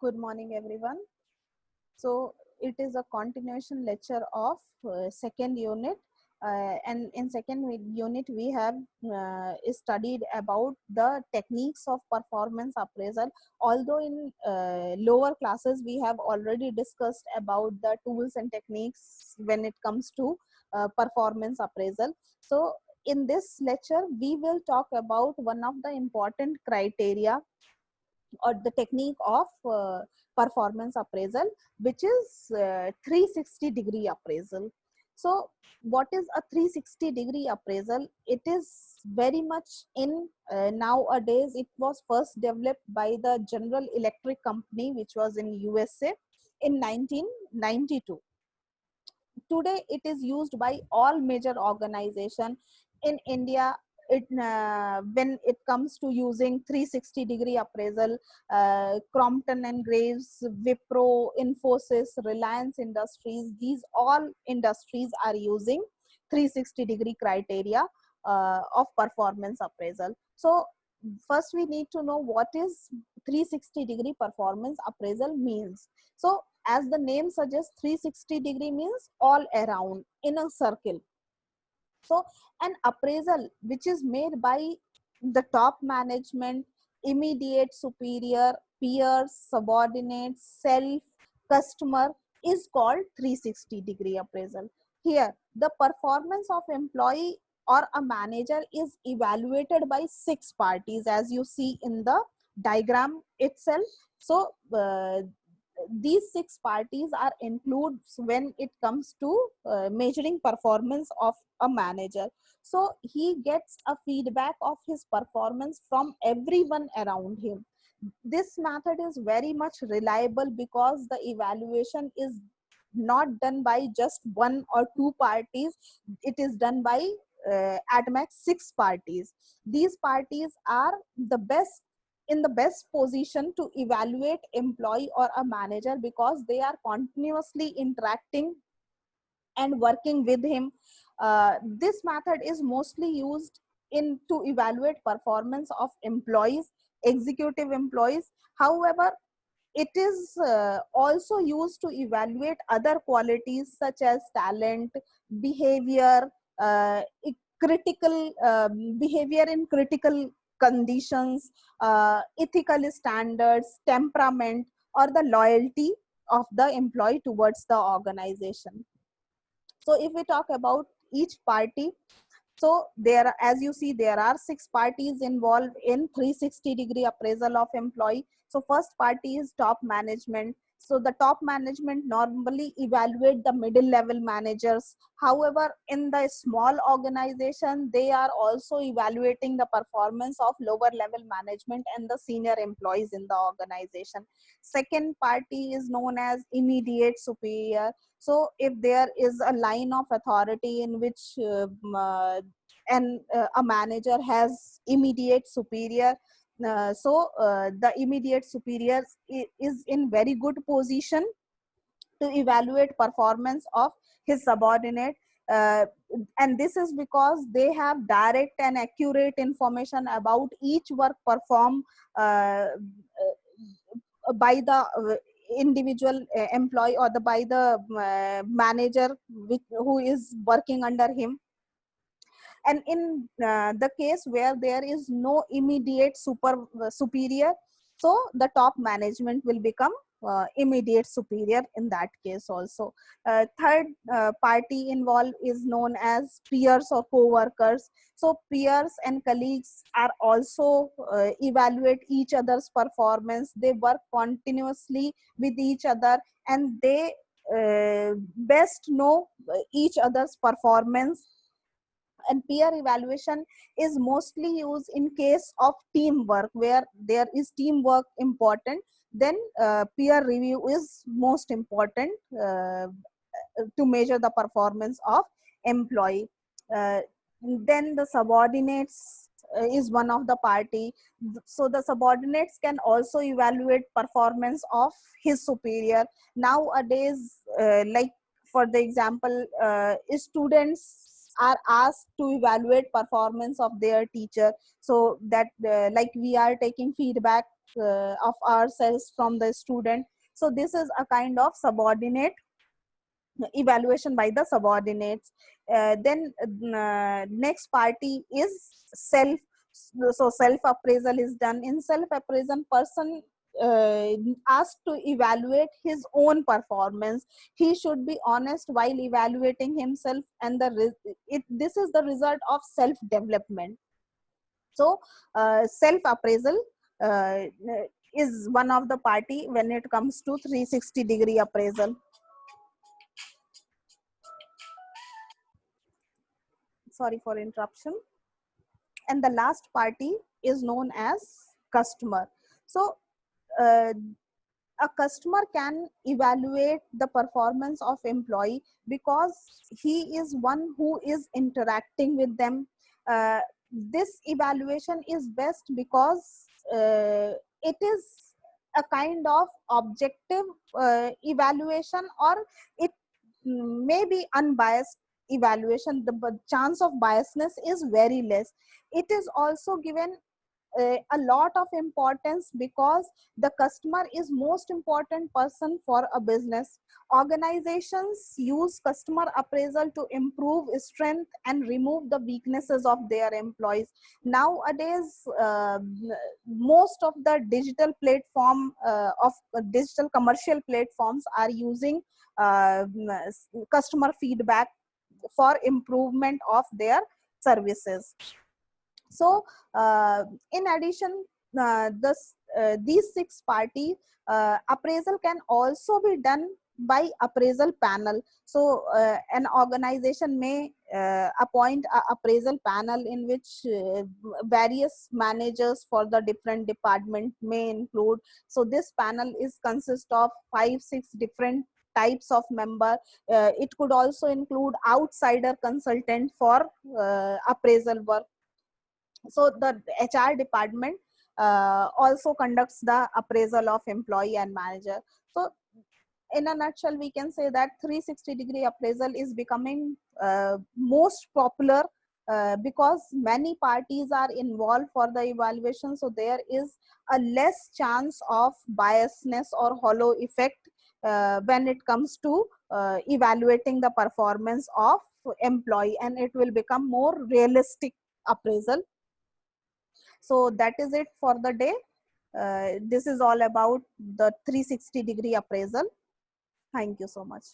Good morning, everyone. So it is a continuation lecture of second unit. And in unit, we have studied about the techniques of performance appraisal. Although in lower classes, we have already discussed about the tools and techniques when it comes to performance appraisal. So in this lecture, we will talk about one of the important criteria or the technique of performance appraisal, which is 360-degree appraisal. So what is a 360-degree appraisal? It is very much in nowadays. It was first developed by the General Electric Company, which was in USA in 1992. Today it is used by all major organizations in India. When it comes to using 360-degree appraisal, Crompton and Graves, Wipro, Infosys, Reliance Industries, these all industries are using 360-degree criteria of performance appraisal. So first we need to know what is 360-degree performance appraisal means. So as the name suggests, 360-degree means all around in a circle. So an appraisal which is made by the top management, immediate superior, peers, subordinates, self, customer is called 360-degree appraisal. Here, the performance of employee or a manager is evaluated by 6 parties, as you see in the diagram itself. So these 6 parties are included when it comes to measuring performance of a manager. So he gets a feedback of his performance from everyone around him. This method is very much reliable because the evaluation is not done by just 1 or 2 parties. It is done by at max 6 parties. These parties are the best in the best position to evaluate employee or a manager because they are continuously interacting and working with him. This method is mostly used in to evaluate performance of employees, executive employees. However, it is also used to evaluate other qualities such as talent, behavior, critical behavior in critical conditions, ethical standards, temperament, or the loyalty of the employee towards the organization. So if we talk about each party, so there, as you see, there are 6 parties involved in 360-degree appraisal of employee. So first party is top management. So the top management normally evaluate the middle level managers. However, in the small organization, they are also evaluating the performance of lower level management and the senior employees in the organization. Second party is known as immediate superior. So if there is a line of authority in which a manager has immediate superior, the immediate superior is in very good position to evaluate performance of his subordinate, uh, and this is because they have direct and accurate information about each work performed by the individual employee or by the manager who is working under him. And in the case where there is no immediate superior, so the top management will become immediate superior in that case also. Third party involved is known as peers or co-workers. So peers and colleagues are also evaluate each other's performance. They work continuously with each other, and they best know each other's performance. And peer evaluation is mostly used in case of teamwork, where there is teamwork important. Then peer review is most important to measure the performance of employee. uh, then the subordinates is one of the party. So the subordinates can also evaluate performance of his superior. Nowadays, like for the example, students are asked to evaluate performance of their teacher. So that like we are taking feedback of ourselves from the student. So this is a kind of subordinate evaluation by the subordinates. Then next party is self. So self appraisal is done. In self appraisal, person asked to evaluate his own performance. He should be honest while evaluating himself, and this is the result of self development. So self appraisal uh, is one of the party when it comes to 360-degree appraisal. Sorry for interruption. And the last party is known as customer. So uh, a customer can evaluate the performance of employee because he is one who is interacting with them. uh, this evaluation is best because it is a kind of objective evaluation, or it may be unbiased evaluation. The chance of biasness is very less. It is also given a lot of importance because the customer is most important person for a business. Organizations use customer appraisal to improve strength and remove the weaknesses of their employees. Nowadays most of the digital platform of digital commercial platforms are using uh, customer feedback for improvement of their services. So in addition, these six party appraisal can also be done by appraisal panel. So an organization may appoint a appraisal panel in which various managers for the different department may include. So this panel is consist of 5-6 different types of member. It could also include outsider consultant for appraisal work. So the HR department also conducts the appraisal of employee and manager. So in a nutshell, we can say that 360-degree appraisal is becoming most popular because many parties are involved for the evaluation. So there is a less chance of biasness or hollow effect when it comes to evaluating the performance of employee, and it will become more realistic appraisal. So that is it for the day. This is all about the 360-degree appraisal. Thank you so much.